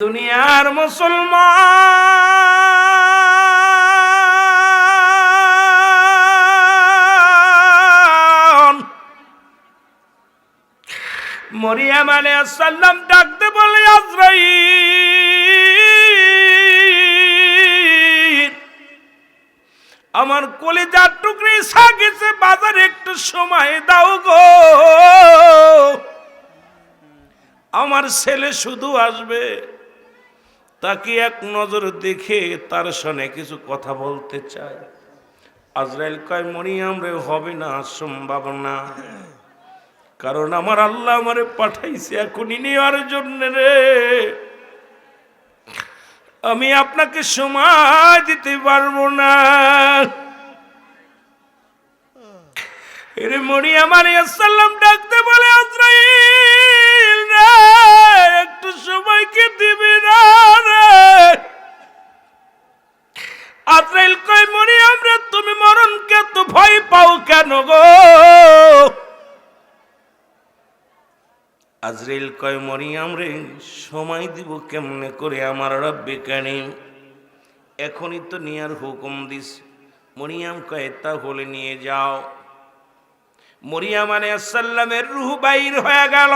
দুনিয়ার মুসলমান মরিয়ম আলাইহিস সালাম ডাকতে বলে, আজরাইল, আমার কলিজার টুকরি ঈসা গেছে বাজারে, একটু সময় দাও গো, আমার ছেলে শুধু আসবে, তাকে এক নজর দেখে তার সঙ্গে কিছু কথা বলতে চাই। আজরাইল কয়, মরিয়ম রে, হবে না, সম্ভব না, কারণ আমার আল্লাহ আমারে পাঠাইছে এখনই নেওয়ার জন্য রে, আমি আপনাকে সময় দিতে পারবো না। এরে মরিয়ম আলাইহিস সালাম ডাকতে বলে, আজরাইল রে, একটু সময় কি দিবি না রে? আজরাইল কয়, মরিয়ম রে, তুমি মরণকে এত ভয় পাও কেন গো? আজরাইল কয়, মরিয়ম রে, সময় দিব কেমনে করে, আমার রব্বে কারীম এখনই তো নিয়ার হুকুম দিস। মরিয়ম কয়, তাহলে নিয়ে যাও। মরিয়ম আলাইহিস সালামের রূহ বাইর হয়ে গেল,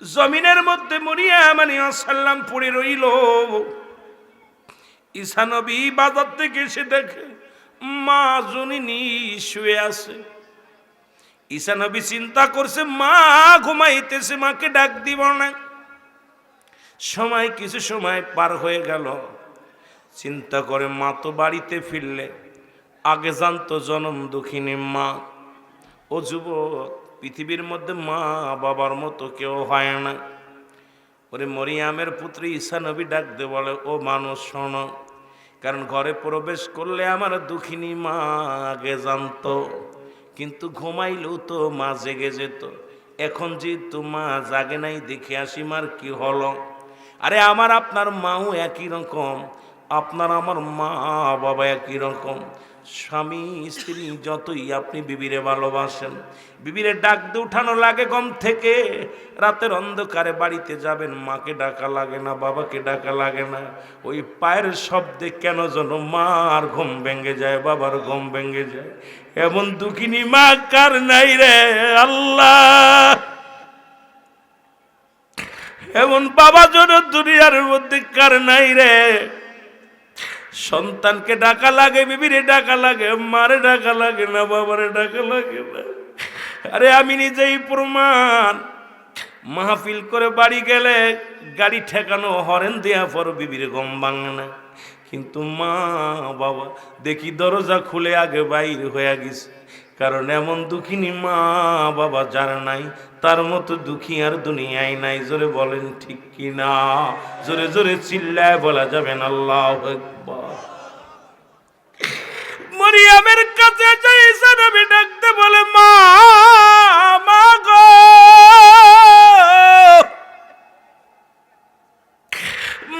জমিনের মধ্যে মরিয়ম আলাইহিস সালাম পড়ে রইল। ঈসা নবী বাজার থেকে এসে দেখে মা জননী শুয়ে আছে। ঈসা নবী চিন্তা করছে, মা ঘুমাইতেছে, মাকে ডাক দিব না। কিছু সময় পার হয়ে গেল, চিন্তা করে মা তো বাড়িতে ফিরলে আগে জানতো জনম দুঃখিনী মা। ও যুবক, পৃথিবীর মধ্যে মা বাবার মতো কেউ হয় না। ওরে মরিয়ামের পুত্র ঈসা নবী ডাক দে বলে, ও মানুষ শোনো, কারণ ঘরে প্রবেশ করলে আমার দুঃখিনী মা আগে জানতো, কিন্তু ঘুমাইলেও তো মা জেগে যেত। এখন যেহেতু মা জাগে নাই, দেখে আসি মার কি হলো। আরে আমার আপনার মাও একই রকম, আপনার আমার মা বাবা একই রকম। স্বামী স্ত্রী যতই আপনি বিবিরে ভালোবাসেন, বিবিরে ডাক দিয়ে উঠানো লাগে ঘুম থেকে, রাতের অন্ধকারে বাড়িতে যাবেন, মাকে ডাকা লাগে না, বাবাকে ডাকা লাগে না। ওই পায়ের শব্দে কেন যেন মার ঘুম ভেঙে যায়, বাবার ঘুম ভেঙে যায়। এমন দুঃখিনী মা কার নাই রে আল্লাহ? এমন বাবা যেন দুনিয়ার মধ্যে কার নাই রে? সন্তানকে ডাকা লাগে, বিবিরে ডাকা লাগে, মারে ডাকা লাগে না, বাবারে ডাকা লাগে না। আরে আমি নিজেই প্রমাণ। মাহফিল করে বাড়ি গেলে গাড়ি ঠেকানো, হরেন দেয়া পর বিবির ঘুম ভাঙে না, কিন্তু মা বাবা দেখি দরজা খুলে আগে বাইর হয়ে গেছে। কারণ এমন দুঃখিনী মা বাবা যার নাই, তার মতো দুঃখী আর দুনিয়ায় নাই। জোরে বলেন ঠিক কি না? জোরে জোরে চিল্লায় বলা যাবেন আল্লাহু আকবার। মরিয়মের কাছে যাই ঈসা নবী ডাকতে বলে, মা মা গো,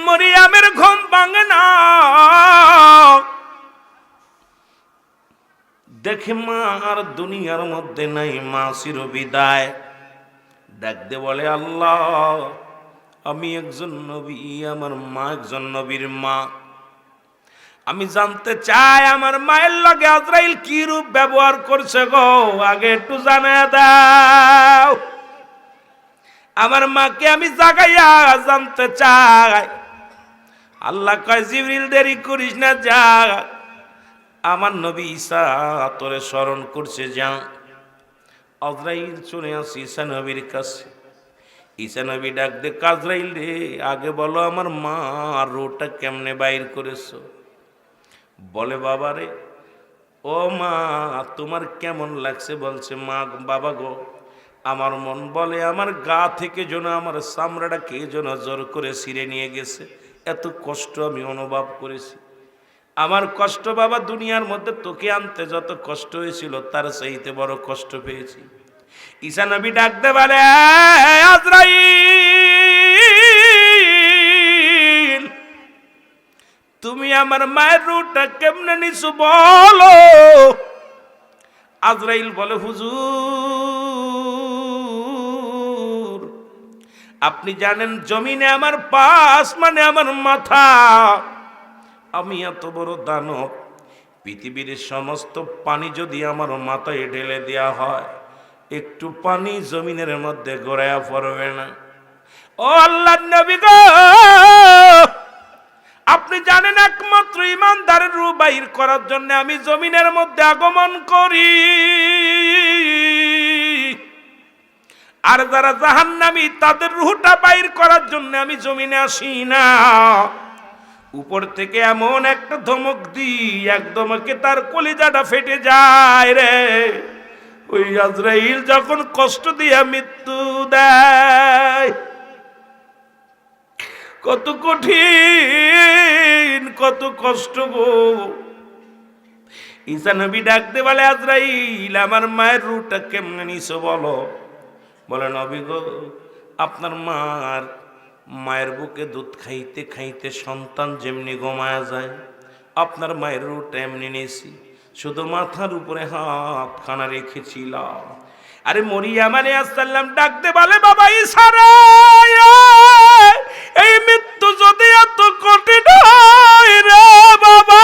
মরিয়মের ঘুম ভাঙে না। দেখে মা আর দুনিয়ার মধ্যে নাই, মা চির বিদায়। ডাকতে বলে, আল্লাহ, আমি একজন নবী, আমার মা একজন নবীর মা। আমি জানতে চাই আমার মায়ের লগে আজরাইল কি রূপ ব্যবহার করছে গো, আগে একটু জানিয়ে দাও। আমার মাকে আমি জাগাইয়া জানতে চাই। আল্লাহ কয়, জিবরিল দেরি করিস না, যা, আমার নবী ঈসা তোরে স্মরণ করছে, যা। আজরাইল চলে আসে ঈসা নবীর কাছে। ঈসা নবী ডাক দে, আজরাইল রে, আগে বলো আমার মা আর রূহটা কেমনে বাইর করেছো? বলে, বাবা রে, ও মা, তোমার কেমন লাগছে? বলছে, মা বাবা গো, আমার মন বলে আমার গা থেকে যেন আমার চামড়াটা কে যেন জোর করে ছিঁড়ে নিয়ে গেছে, এত কষ্ট আমি অনুভব করেছি। আমার কষ্ট বাবা, দুনিয়ার মধ্যে তোকে আনতে যত কষ্ট হয়েছিল তার চাইতে বড় কষ্ট পেয়েছি। ঈসা নবী ডাকতে বলে, আজরাইল, তুমি আমার মায়ের রূহটা কেমনে নিছো বলো। আজরাইল বলে, হুজুর, আপনি জানেন জমিনে আমার পা, আসমানে আমার মাথা। আমি এত বড় দানব, পৃথিবীর সমস্ত পানি যদি আমার মাথায় ঢেলে দেওয়া হয়, একটু পানি জমিনের মধ্যে গড়াইয়া পড়বে না। ও আল্লাহর নবী গো, আপনি জানেন একমাত্র ইমানদারের রূহ বাইর করার জন্য আমি জমিনের মধ্যে আগমন করি, আর যারা জাহান্নামী তাদের রূহটা বাইর করার জন্য আমি জমিনে আসি না। উপর থেকে এমন একটা ধমক দিই, এক ধমকে তার কলিজাটা ফেটে যায় রে। ওই আজরাইল যখন কষ্ট দিয়ে মৃত্যু দেয়, কত কঠিন, কত কষ্ট গো। ঈসা নবী ডাকতে বলে, আজরাইল আমার মায়ের রূহটা কেমনে নিছো বলো। বলে, নবী গো, আপনার মায়ের বুকে দুধ খাইতে খাইতে সন্তান যেমনি ঘুমায়া যায়, আপনার মায়ের রূহটা এমনি নিয়েছি, শুধু মাথার উপরে হাত খানা রেখেছিলাম। আরে মরিয়ম আলাইহিস সালাম ডাকতে বলে, বাবা ঈসা রে, এই মৃত্যু যদি এত কঠিন হয় রে বাবা,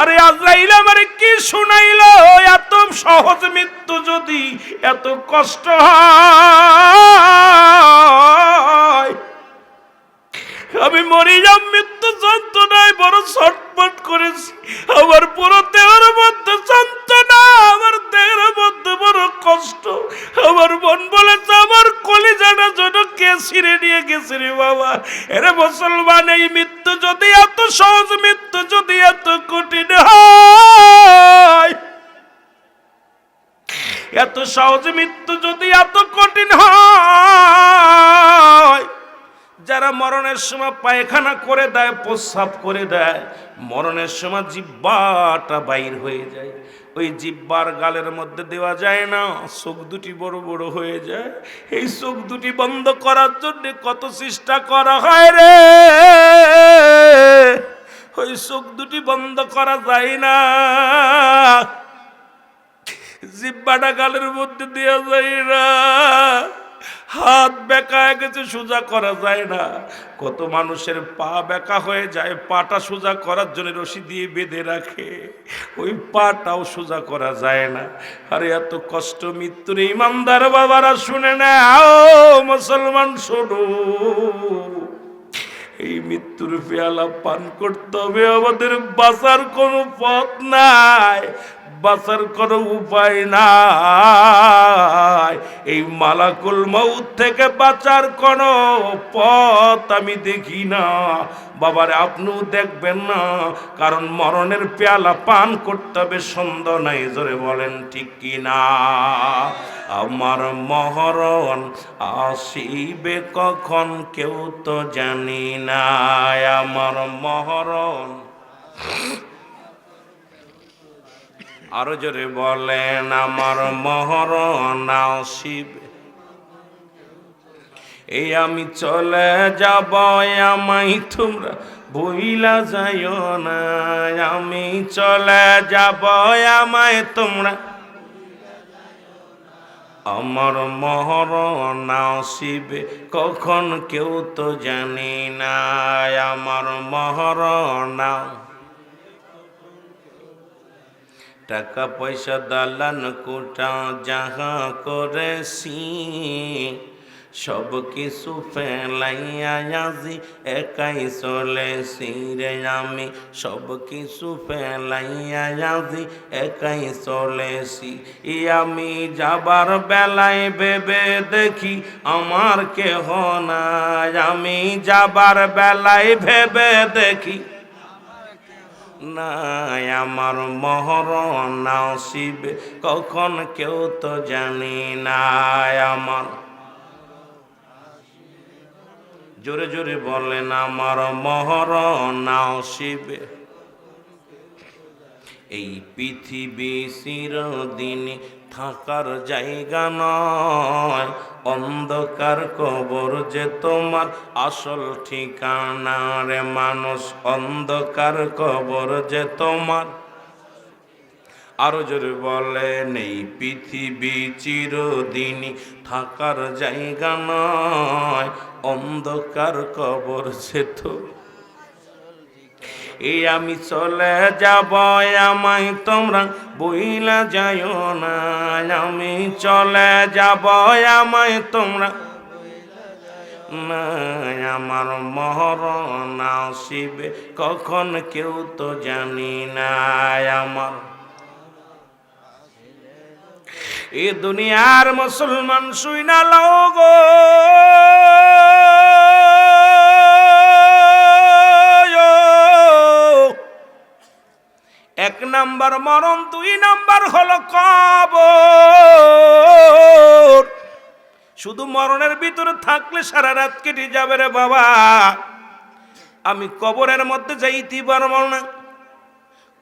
আরে আজরাইল আমারে কি শুনাইলো, এত সহজ মৃত্যু যদি এত কষ্ট হয়, আমি মরে যাব, মৃত্যু যন্ত্রণায় বড় ছটফট করেছি, আমার পুরো দেহের মধ্যে যন্ত্রণা, আমার দেহের মধ্যে বড় কষ্ট। আমার মন বলেছে আমার কলিজাটা যেন কে ছিঁড়ে নিয়ে গেছে রে বাবা। এরে মুসলমান, এই মৃত্যু যদি এত সহজ, মৃত্যু যদি এত কঠিন হয়, এত সহজ মৃত্যু যদি এত কঠিন হয়, যারা মরণের সময় পায়খানা করে দেয়, প্রস্রাব করে দেয়, মরণের সময় জিহ্বাটা বাইর হয়ে যায়, ওই জিহ্বার গালের মধ্যে দেওয়া যায় না, চোখ দুটি বড় বড় হয়ে যায়। এই চোখ দুটি বন্ধ করার জন্য কত চেষ্টা করা হয় রে, ওই চোখ দুটি বন্ধ করা যায় না, জিহ্বাটা গালের মধ্যে দেওয়া যায় না, হাত বেঁকা হয়ে গেছে, সোজা করা যায় না। কত মানুষের পা বেঁকা হয়ে যায়, পাটা সোজা করার জন্য রশি দিয়ে বেঁধে রাখে, ওই পাটাও সোজা করা যায় না। আরে এত কষ্ট মৃত্যুর, ইমানদার বাবারা শুনে না, ও মুসলমান শোনো, এই মৃত্যুর পেয়ালা পান করতে হবে, আমাদের বাঁচার কোনো পথ নাই, বাঁচার কোনো উপায় নাই। এই মালাকুল মউত থেকে বাঁচার কোনো পথ আমি দেখি না। বাবারে আপনিও দেখবেন না, কারণ মরণের পেয়ালা পান করতে হবে, সন্দেহ নাই, জোরে বলেন ঠিক কি না। আমার মরণ আসিবে কখন কেউ তো জানি না, আমার মরণ, আরো জোরে বলেন, আমার মরণ আসিবে, এই আমি চলে যাব, আমায় তোমরা ভুইলা যাইও না, আমি চলে যাব, আমায় তোমরা, আমার মরণ আসিবে কখন কেউ তো জানি না, আমার মরণ। টাকা পয়সা দালান কোটা যাহা করেছি, সব কিছু ফেলাইয়া আজি একাই চলেছি রে, আমি সব কিছু ফেলাইয়া আজি একাই চলেছি। আমি যাবার বেলায় ভেবে দেখি আমার কেহ নাই, আমি যাবার বেলায় ভেবে দেখি নাই, আমার মরণ আসিবে কখন কেউ তো জানি না, আমার, জোরে জোরে বলেন, আমার মরণ আসিবে। এই পৃথিবী চিরদিন থাকার জায়গা নয়, অন্ধকার কবর যে তোমার আসল ঠিকানা রে মানুষ, অন্ধকার কবর যে তোমার আরো জোরে বলেন, এই পৃথিবী চিরদিনই থাকার জায়গা নয়, অন্ধকার কবর সে তো। এই আমি চলে যাব, আমায় তোমরা বইলা যাইও না। আমি চলে যাব, আমায় তোমরা না। আমার মরণ আসিবে কখন কেউ তো জানি না। আমার এ দুনিয়ার মুসলমান শুই না লও গো, এক নাম্বার মরণ, দুই নাম্বার হলো কবর। শুধু মরণের ভিতরে থাকলে সারা রাত কেটে যাবে রে বাবা। আমি কবরের মধ্যে যাইতে পারবো না।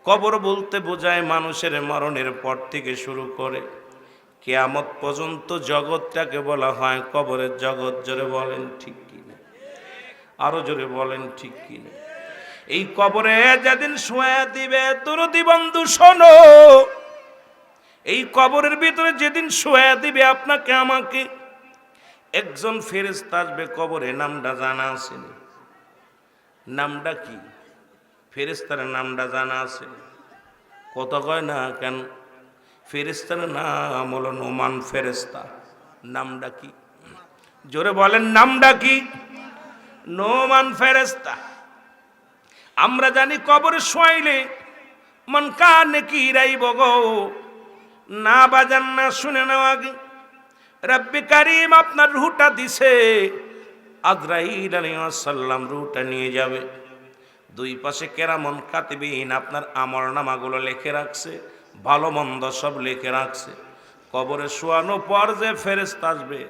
কবর বলতে বোঝায় মানুষের মরণের পর থেকে শুরু করে কিয়ামত পর্যন্ত জগৎটাকে বলা হয় কবরের জগৎ। জোরে বলেন ঠিক কিনা? আরো জোরে বলেন ঠিক কিনা? এই কবরে যেদিন শুয়ে দিবে, দরদি বন্ধু শোনো, এই কবরের ভিতরে যেদিন শুয়ে দিবে আপনাকে আমাকে, একজন ফেরেশতা আসবে কবরে। নামটা জানা আছে? নামটা কি? ফেরেশতার নামটা জানা আছে? কত কয় না কেন? ফেরেশতার নাম হলো নোমান ফেরেশতা। নামটা কি? জোরে বলেন, নামটা কি? নোমান ফেরেশতা। আমরা জানি কবরে শোয়াইলে মন কানে কি রাইব গো, না বাজান না শুনে নাও আগে। রব্বে কারিম আপনার রুহটা দিছে, আজরাইল আলাইহিস সালাম রুহটা নিয়ে যাবে। দুই পাশে কেরামন কাতিবিন আপনার আমলনামাগুলো লিখে রাখছে, ভালো মন্দ সব লিখে রাখছে। কবরে শোয়ানো পর যে ফেরেশতা আসবে,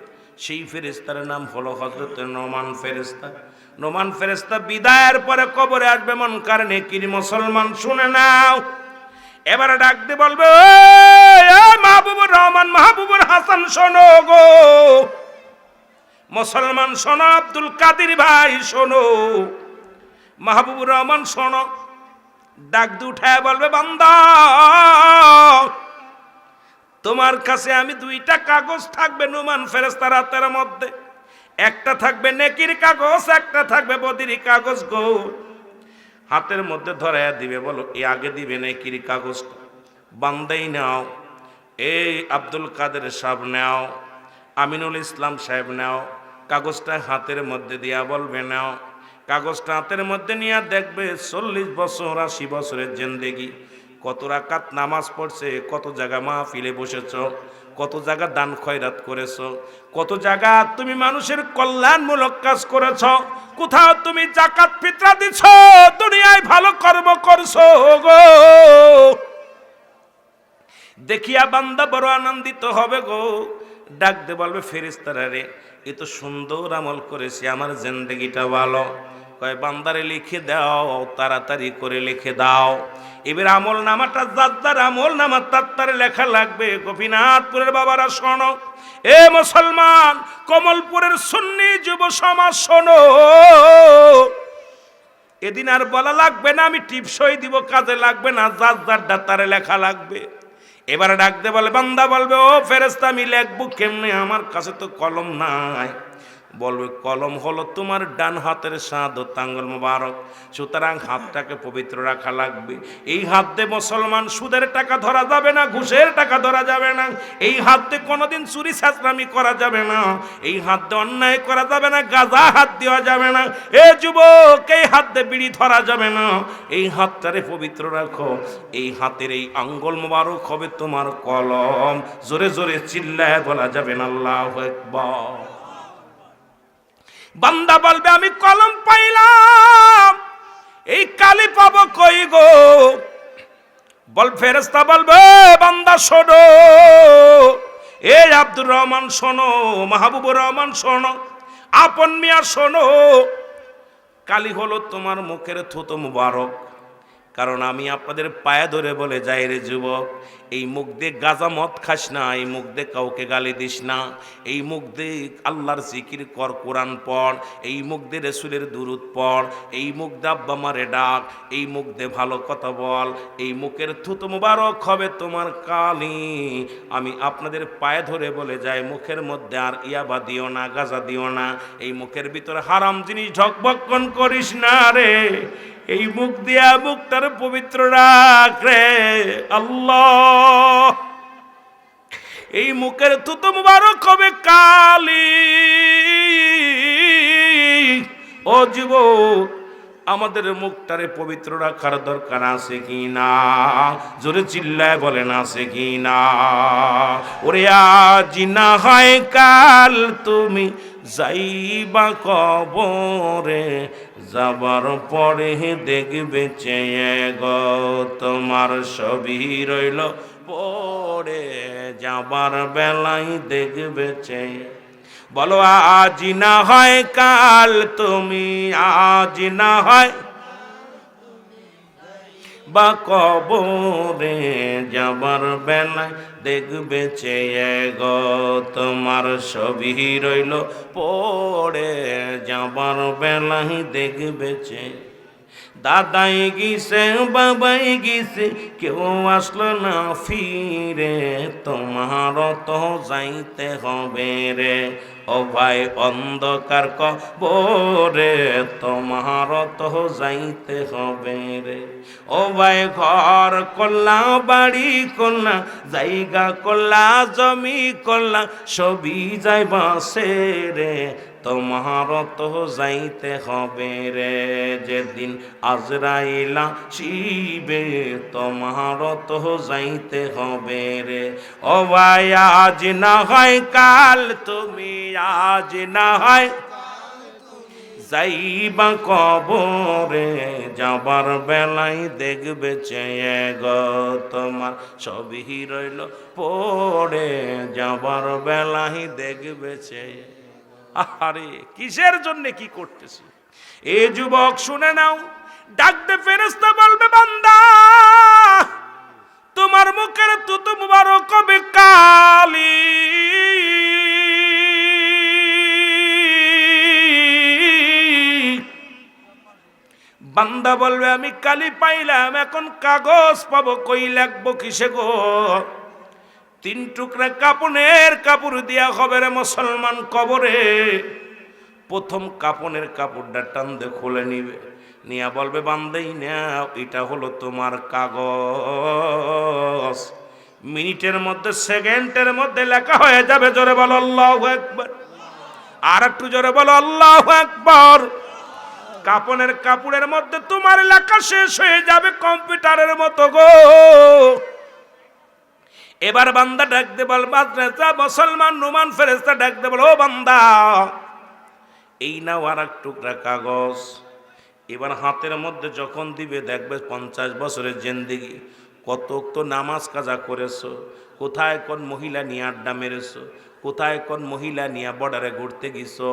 সেই ফেরেশতার নাম হলো হযরত নোমান ফেরেশতা। নোমান ফেরেশতা বিদায়ের পরে কবরে আসবে মুনকার নেকির মুসলমান শুনে নাও। এবারে ডাক দিয়ে বলবে, ও মাহবুবুর রহমান, মাহবুবুর হাসান শোনো গো। মুসলমান শোনো, আব্দুল কাদের ভাই শোনো, মাহবুবুর রহমান শোনো। ডাক দিয়ে উঠায় বলবে, বান্দা তোমার কাছে আমি দুইটা কাগজ থাকবে নোমান ফেরেশতার হাতের মধ্যে। একটা থাকবে নেকির কাগজ, একটা থাকবে বদির কাগজ গো। হাতের মধ্যে ধরাইয়া দিবে, বলো এ আগে দিবে নেকির কাগজটা? বান্দাই নাও। এই আব্দুল কাদের সাহেব নাও, আমিনুল ইসলাম সাহেব নাও। কাগজটা হাতের মধ্যে দিয়া বলবে নাও। কাগজটা হাতের মধ্যে নিয়ে দেখবে 40 বছর 80 বছরের জিন্দেগি, কত রাকাত নামাজ পড়ছে, কত জায়গা মাহফিলে বসেছ, কত জায়গা দান খয়রাত করেছ, কত জায়গা তুমি মানুষের কল্যাণমূলক কাজ করেছ, কোথাও তুমি যাকাত ফিতরা দিছ, দুনিয়ায় ভালো কর্ম করছো গো। দেখিয়া বান্দা বড় আনন্দিত হবে গো। ডাক দে বলবে, ফেরেশতারা রে, এ তো সুন্দর আমল করেছি, আমার জিন্দেগিটা ভালো। কয় বান্দারে লিখে দাও, তাড়াতাড়ি করে লিখে দাও। এবার আমল নামাটা যার আমল নামা তার লেখা লাগবে। গোপীনাথপুরের বাবারা শোনো, এ মুসলমান, কমলপুরের সুন্নি যুব সমাজ শোনো, এদিন আর বলা লাগবে না আমি টিপসই দিব, কাজে লাগবে না, যার তারে লেখা লাগবে। এবারে ডাক দে বলে, বান্দা বলবে, ও ফেরেশতা আমি লিখবো কেমনে, আমার কাছে তো কলম নাই। বলবে, কলম হলো তোমার ডান হাতের শাহাদত আঙ্গুল মুবারক, সুতরাং হাতটাকে পবিত্র রাখা লাগবে। এই হাত দিয়ে মুসলমান সুদের টাকা ধরা যাবে না, ঘুষের টাকা ধরা যাবে না। এই হাত দিয়ে কোনোদিন চুরি ছাঁচরামি করা যাবে না। এই হাত দিয়ে অন্যায় করা যাবে না, গাঁজা হাত দেওয়া যাবে না। এ যুবক, এই হাত দিয়ে বিড়ি ধরা যাবে না। এই হাতটারে পবিত্র রাখো। এই হাতের এই আঙ্গুল মুবারক হবে তোমার কলম। জোরে জোরে চিল্লায় বলা যাবে না আল্লাহু আকবার। বান্দা বলবে, আমি কলম পাইলাম, এই কালি পাবো কই গো? বল ফেরেশতা বলবে, বান্দা শোনো, এই আব্দুর রহমান শোনো, মাহবুবুর রহমান শোনো, আপন মিয়া শোনো, কালি হলো তোমার মুখের থুতো মুবারক। কারণ আমি আপনাদের পায়ে ধরে বলে যাই রে যুবক, এই মুখ দিয়ে গাঁজা মদ খাস না, এই মুখ দিয়ে কাউকে গালি দিস না, এই মুখ দিয়ে আল্লাহর জিকির কর, কোরআন পড়, এই মুখ দিয়ে রসুলের দুরূদ পড়, এই মুখ দিয়ে আব্বা মারে ডাক, এই মুখ দিয়ে ভালো কথা বল, এই মুখের থুতু মুবারক হবে তোমার কালি। আমি আপনাদের পায়ে ধরে বলে যাই, মুখের মধ্যে আর ইয়াবা দিও না, গাঁজা দিও না, এই মুখের ভিতরে হারাম জিনিস ঢকবক্ষণ করিস না রে। এই মুখ দিয়া মুখটার পবিত্র রাখ রে আল্লাহ। এই মুখের থুতু মুবারক হবে কালি। ও যুবক, আমাদের মুখটারে পবিত্র রাখার দরকার আছে কি না? জোরে চিল্লায় বলেন আছে কি না? ওরে আজ না হয় কাল তুমি যাইবা কবরে, যাবার পরে দেখবে চেয়ে গো তোমার ছবি রইল পড়ে, যাবার বেলায় দেখবে চেয়ে। বলো আজ না হয় কাল তুমি, আজ না হয় বা কবরে, যাবার বেলায় দেখবে চেয়ে গো তোমার ছবি রইল পড়ে, যাবার বেলায় দেখবে চেয়ে। দাদাই গিয়েছে, বাবাই গিয়েছে, কেউ আসলো না ফিরে, তোমার তো যাইতে হবে রে ও ভাই অন্ধকার কবরে, তোমার তো যাইতে হবে রে ও ভাই। ঘর করলা, বাড়ি করলা, জায়গা করলা, জমি করলা, সবই যাইবা সে রে, তোমার তো যাইতে হবে রে। যেদিন আজরাইলা শিবে, তোমার তো যাইতে হবে রে ও ভাই। আজ না হয় কাল তুমি, আজ না হয় যাইবা কবরে, যাবার বেলায় দেখবে চেয়ে গো তোমার ছবি রইল পড়ে, যাবার বেলায় দেখবে চেয়ে। আরে কিসের জন্য কি করতেছি? এ যুবক শুনে নাও, ডাকতে ফেরেশতা বলবে বান্দা তোমার মুখের থুতু মুবারক হবে কালি। বান্দা বলবে আমি কালি পাইলাম, এখন কাগজ পাবো, কই লিখবো কিসে গো? 3 টুকরা কাপড়ের কাপড় দিয়া হবে রে মুসলমান কবরে। প্রথম কাপড়ের কাপড়টা টান দিয়ে খুলে নিবে, নিয়া বলবে বান্দাই না, এটা হলো তোমার কাগজ। মিনিটের মধ্যে, সেকেন্ডের মধ্যে লেখা হয়ে যাবে। জোরে বলো আল্লাহু আকবার। আর একটু জোরে বলো আল্লাহু আকবার। কাপড়ের মধ্যে তোমার লেখা শেষ হয়ে যাবে কম্পিউটারের মতো গো। এবার বান্দা ডাকতে বল, মুসলমান নুমান ফেরেশতা ডাকতে বল, ও বান্দা এই নাও আর এক টুকরা কাগজ। এবার হাতের মধ্যে যখন দিবে দেখবে 50 বছরের জিন্দেগি, কত তো নামাজ কাজা করেছো, কোথায় কোন মহিলা নিয়ে আড্ডা মেরেছো, কোথায় কোন মহিলা নিয়ে বর্ডারে ঘুরতে গেছো,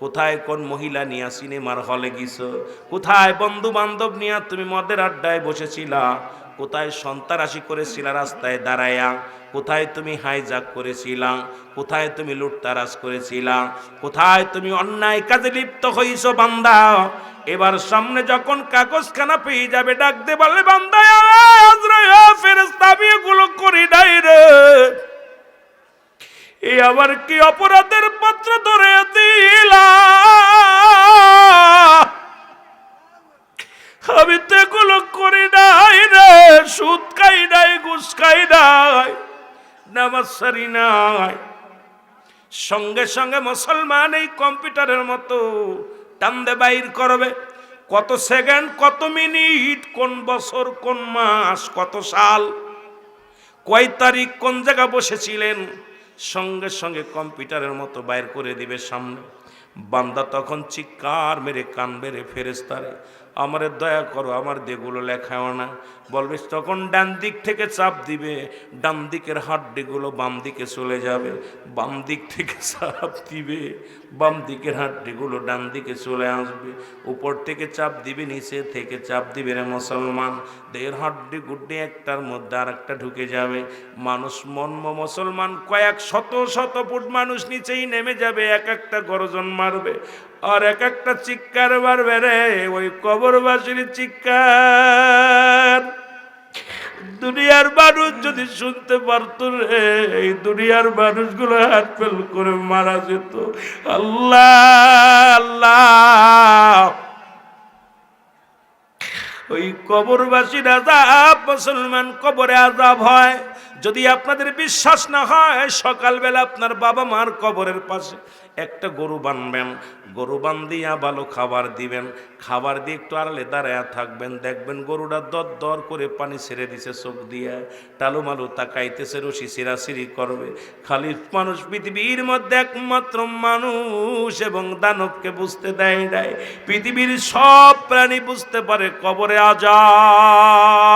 কোথায় কোন মহিলা নিয়ে সিনেমার হলে গেছো, কোথায় বন্ধু বান্ধব নিয়ে তুমি মদের আড্ডায় বসেছিলা, কোথায় সন্ত্রাসী করেছিলা রাস্তায় দাঁড়ায়া, কোথায় তুমি হাইজাক করেছিলা, কোথায় তুমি লুটতারাজ করেছিলা, কোথায় তুমি অন্যায় কাজে লিপ্ত হইছো বান্দা। এবার সামনে যখন কাগজখানা পেয়ে যাবে ডাকতে বললে বান্দা ফেরেশতা আমি এগুলো করি নাই রে, এই আবার কি অপরাধের পত্র ধরে দিলা, আমি তো এগুলো করি নাই রে, সুদ খাই নাই, ঘুষ খাই নাই, নামাজ সারি নাই। সঙ্গে সঙ্গে মুসলমান এই কম্পিউটারের মতো টান্দে বাইর করবে কত সেকেন্ড, কত মিনিট, কোন বছর, কোন মাস, কত সাল, কয় তারিখ, কোন জায়গা বসেছিলেন, সঙ্গে সঙ্গে কম্পিউটারের মতো বাইর করে দিবে সামনে। বান্দা তখন চিৎকার মেরে কানবে রে ফেরেশতারে, আমারে দয়া করো, আমার দেগুলো লেখাও না। বলবে তখন ডান দিক থেকে চাপ দিবে, ডান দিকের হাড্ডিগুলো বাম দিকে চলে যাবে। বাম দিক থেকে চাপ দিবে, বাম দিকের হাড্ডিগুলো ডান দিকে চলে আসবে। উপর থেকে চাপ দিবে, নিচে থেকে চাপ দিবে রে মুসলমান, দেহের হাড্ডি গুড্ডি একটার মধ্যে আর একটা ঢুকে যাবে। মানুষ মুসলমান কয়েক শত শত ফুট মানুষ নিচেই নেমে যাবে, এক একটা গর্জন মারবে আর এক একটা চিৎকার মারবে রে, ওই কবরবাসীর চিৎকার দুনিয়ার মানুষ যদি শুনতে পারত রে, এই দুনিয়ার মানুষগুলো হাত ফেল করে মারা যেত। আল্লাহ আল্লাহ, ওই কবরবাসীর আযাব, মুসলমান কবরে আযাব হয়। যদি আপনাদের বিশ্বাস না হয়, সকালবেলা আপনার বাবা মার কবরের পাশে একটা গরু বানবেন, গরু বান্ধিয়া ভালো খাবার দিবেন, খাবার দিয়ে একটু আড়ালে দাঁড়ায়া থাকবেন, দেখবেন গরুটা দর দর করে পানি ছেড়ে দিছে চোখ দিয়া, টালুমালু তাকাইতেছে, রশি ছিঁড়াছিঁড়ি করবে। খালি মানুষ পৃথিবীর মধ্যে একমাত্র মানুষ এবং দানবকে বুঝতে দেয় নাই। পৃথিবীর সব প্রাণী বুঝতে পারে কবরে আযাব।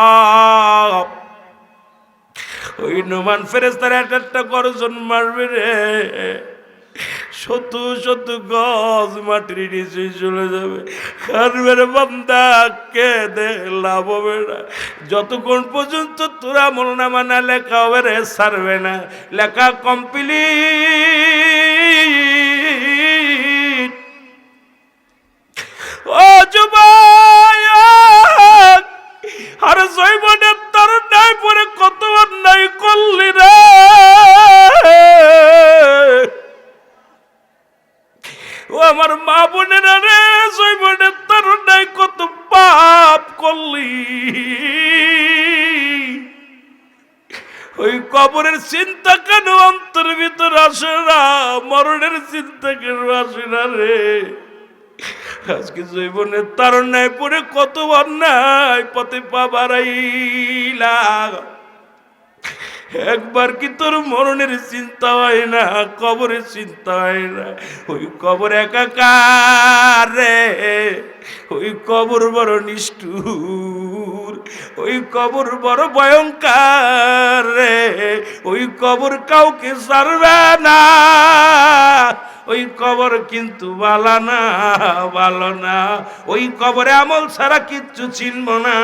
ওই নোমান ফেরেশতারা একটা গর্জন মারবে রে, শত শত গজ মাটির নিচে চলে যাবে। কারবের বান্দা কেঁদে লাভ হবে না, যতক্ষণ পর্যন্ত তোরা আমলনামা না লেখা হবে রে, ছাড়বে না। লেখা কমপ্লিট। ও যুবক, আর জৈবনের তরুণায় পরে কত অন্যায় করলি রে, ও আমার মা বোনেরা রে, জৈবনের তরুণায় কত পাপ করলি। ওই কবরের চিন্তা কেন অন্তর ভিতর আসে না, মরণের চিন্তা কেন আসে না রে? আজকে জীবনের তারণায় পড়ে কত অন্যায় পথে পা বাড়াইলা, একবার কি তোর মরণের চিন্তা হয় না, কবরের চিন্তা হয় না? ওই কবর একাকার রে, ওই কবর বড় নিষ্ঠুর, ওই কবর বড় ভয়ঙ্কর রে, ওই কবর কাউকে ছাড়বে না। ওই কবর কিন্তু ভালো না, ভালো না। ওই কবরে আমল ছাড়া কিচ্ছু চিনব না,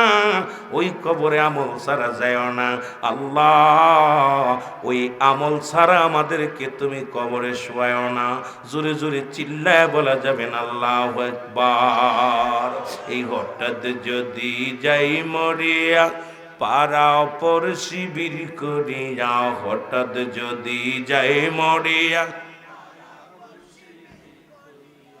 ওই কবরে আমল ছাড়া যায় না। আল্লাহ, ওই আমল ছাড়া আমাদেরকে তুমি কবরে শোয়াও না। জোরে জোরে চিল্লায় বলা যাবে না আল্লাহু আকবার। এই হঠাৎ যদি যাই মরিয়া, পাড়া পর শিবির করিয়া, হঠাৎ যদি যাই মরিয়া,